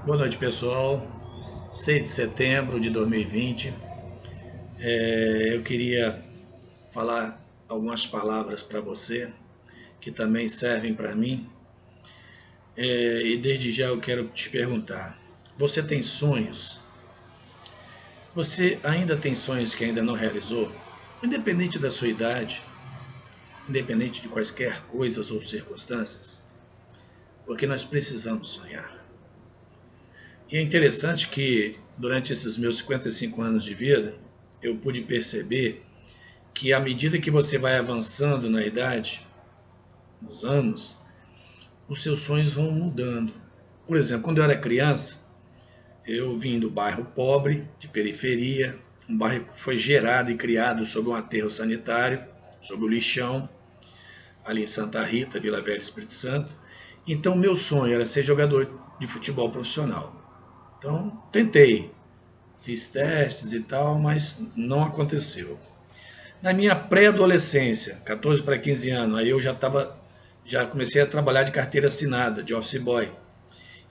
Boa noite, pessoal. 6 de setembro de 2020. Eu queria falar algumas palavras para você que também servem para mim. E desde já eu quero te perguntar: você tem sonhos? Você ainda tem sonhos que ainda não realizou? Independente da sua idade, independente de quaisquer coisas ou circunstâncias, porque nós precisamos sonhar. E é interessante que durante esses meus 55 anos de vida, eu pude perceber que à medida que você vai avançando na idade, nos anos, os seus sonhos vão mudando. Por exemplo, quando eu era criança, eu vim do bairro pobre, de periferia, um bairro que foi gerado e criado sob um aterro sanitário, sob o lixão, ali em Santa Rita, Vila Velha, Espírito Santo. Então, meu sonho era ser jogador de futebol profissional. Então, tentei, fiz testes e tal, mas não aconteceu. Na minha pré-adolescência, 14 para 15 anos, aí eu já comecei a trabalhar de carteira assinada, de office boy.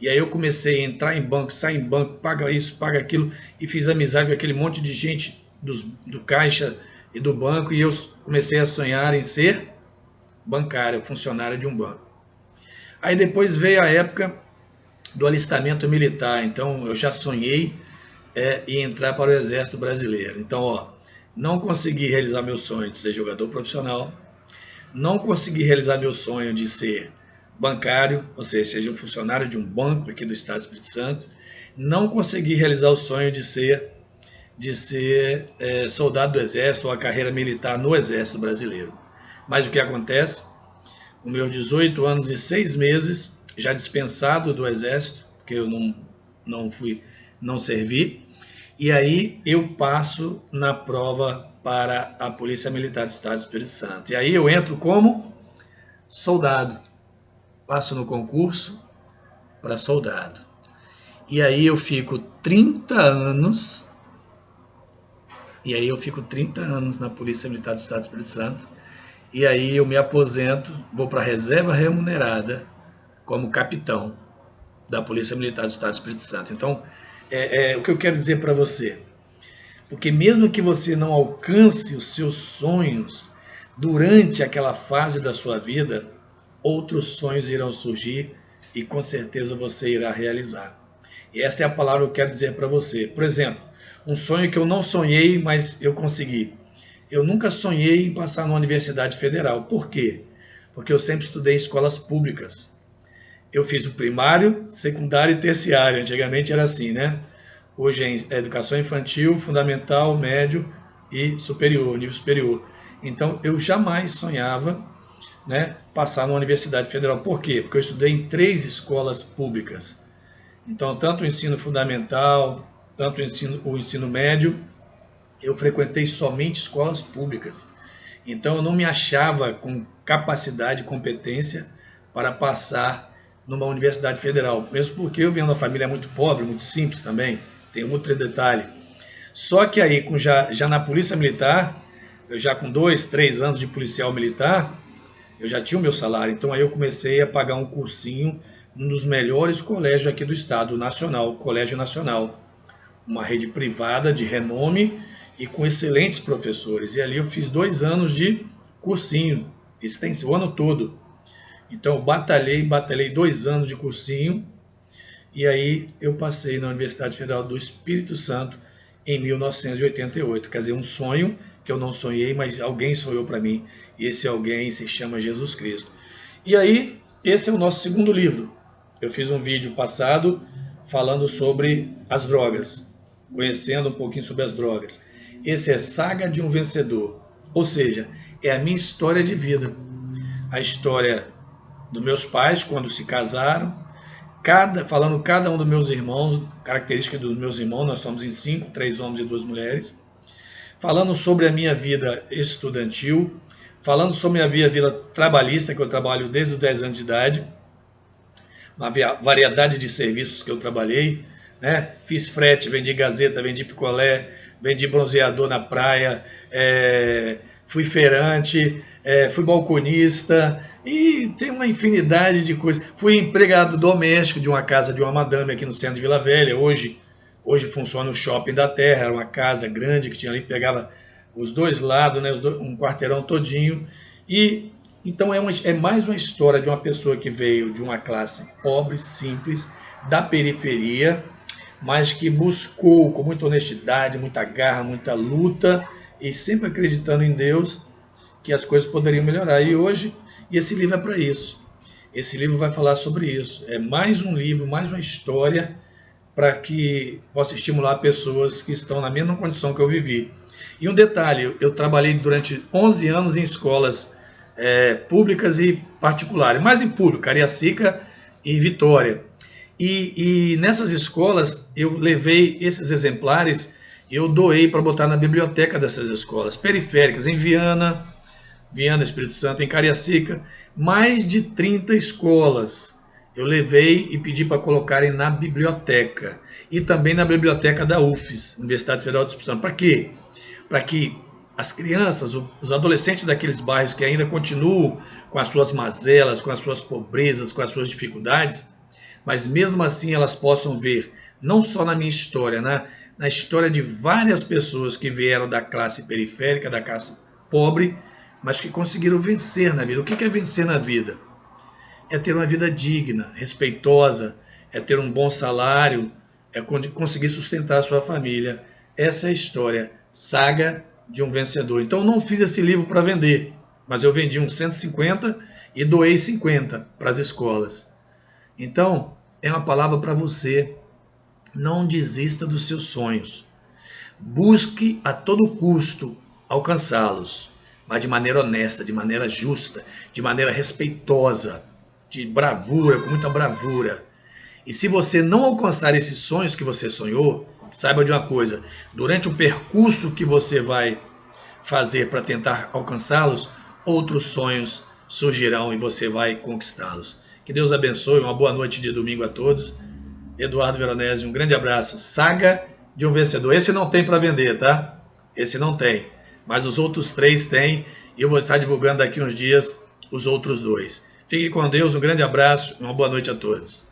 E aí eu comecei a entrar em banco, sair em banco, paga isso, paga aquilo, e fiz amizade com aquele monte de gente do caixa e do banco, e eu comecei a sonhar em ser bancário, funcionário de um banco. Aí depois veio a época do alistamento militar, então eu já sonhei em entrar para o Exército Brasileiro. Então, não consegui realizar meu sonho de ser jogador profissional, não consegui realizar meu sonho de ser bancário, ou seja um funcionário de um banco aqui do Estado do Espírito Santo, não consegui realizar o sonho de ser soldado do Exército ou a carreira militar no Exército Brasileiro. Mas o que acontece? Com meus 18 anos e 6 meses, já dispensado do Exército, porque eu não servi, e aí eu passo na prova para a Polícia Militar do Estado do Espírito Santo. E aí eu entro como soldado. Passo no concurso para soldado. E aí eu fico 30 anos. E aí eu fico 30 anos na Polícia Militar do Estado do Espírito Santo. E aí eu me aposento, vou para a reserva remunerada como capitão da Polícia Militar do Estado do Espírito Santo. Então, o que eu quero dizer para você, porque mesmo que você não alcance os seus sonhos durante aquela fase da sua vida, outros sonhos irão surgir e com certeza você irá realizar. E esta é a palavra que eu quero dizer para você. Por exemplo, um sonho que eu não sonhei, mas eu consegui. Eu nunca sonhei em passar numa universidade federal. Por quê? Porque eu sempre estudei em escolas públicas. Eu fiz o primário, secundário e terciário. Antigamente era assim, né? Hoje é educação infantil, fundamental, médio e superior, nível superior. Então eu jamais sonhava, né, passar numa universidade federal. Por quê? Porque eu estudei em 3 escolas públicas. Então, tanto o ensino fundamental, tanto o ensino médio, eu frequentei somente escolas públicas. Então eu não me achava com capacidade e competência para passar numa universidade federal, mesmo porque eu venho de uma família muito pobre, muito simples também, tem um outro detalhe. Só que aí, já na Polícia Militar, eu já com 2, 3 anos de policial militar, eu já tinha o meu salário, então aí eu comecei a pagar um cursinho num dos melhores colégios aqui do estado, Nacional, Colégio Nacional, uma rede privada de renome e com excelentes professores. E ali eu fiz 2 anos de cursinho, extensivo, o ano todo. Então eu batalhei 2 anos de cursinho, e aí eu passei na Universidade Federal do Espírito Santo em 1988. Quer dizer, um sonho que eu não sonhei, mas alguém sonhou para mim, e esse alguém se chama Jesus Cristo. E aí, esse é o nosso segundo livro. Eu fiz um vídeo passado falando sobre as drogas, conhecendo um pouquinho sobre as drogas. Esse é Saga de um Vencedor, ou seja, é a minha história de vida. A história dos meus pais quando se casaram, falando cada um dos meus irmãos, características dos meus irmãos, nós somos em 5, 3 homens e 2 mulheres, falando sobre a minha vida estudantil, falando sobre a minha vida trabalhista, que eu trabalho desde os 10 anos de idade, uma variedade de serviços que eu trabalhei, né? Fiz frete, vendi gazeta, vendi picolé, vendi bronzeador na praia, fui feirante, fui balconista e tem uma infinidade de coisas. Fui empregado doméstico de uma casa de uma madame aqui no centro de Vila Velha. Hoje funciona o Shopping da Terra, era uma casa grande que tinha ali, pegava os dois lados, né, um quarteirão todinho. E então é mais uma história de uma pessoa que veio de uma classe pobre, simples, da periferia, mas que buscou com muita honestidade, muita garra, muita luta e sempre acreditando em Deus que as coisas poderiam melhorar. E hoje, esse livro é para isso. Esse livro vai falar sobre isso. É mais um livro, mais uma história para que possa estimular pessoas que estão na mesma condição que eu vivi. E um detalhe, eu trabalhei durante 11 anos em escolas públicas e particulares, mais em público, Cariacica e Vitória. E nessas escolas eu levei esses exemplares, eu doei para botar na biblioteca dessas escolas periféricas, em Viana, Espírito Santo, em Cariacica, mais de 30 escolas. Eu levei e pedi para colocarem na biblioteca. E também na biblioteca da UFES, Universidade Federal do Espírito Santo. Para quê? Para que as crianças, os adolescentes daqueles bairros que ainda continuam com as suas mazelas, com as suas pobrezas, com as suas dificuldades, mas mesmo assim elas possam ver, não só na minha história, na história de várias pessoas que vieram da classe periférica, da classe pobre, mas que conseguiram vencer na vida. O que é vencer na vida? É ter uma vida digna, respeitosa, é ter um bom salário, é conseguir sustentar a sua família. Essa é a história, saga de um vencedor. Então eu não fiz esse livro para vender, mas eu vendi uns 150 e doei 50 para as escolas. Então, é uma palavra para você. Não desista dos seus sonhos. Busque a todo custo alcançá-los, mas de maneira honesta, de maneira justa, de maneira respeitosa, de bravura, com muita bravura. E se você não alcançar esses sonhos que você sonhou, saiba de uma coisa, durante o percurso que você vai fazer para tentar alcançá-los, outros sonhos surgirão e você vai conquistá-los. Que Deus abençoe, uma boa noite de domingo a todos. Eduardo Veronese, um grande abraço. Saga de um vencedor. Esse não tem para vender, tá? Esse não tem. Mas os outros 3 têm e eu vou estar divulgando daqui uns dias os outros 2. Fique com Deus, um grande abraço e uma boa noite a todos.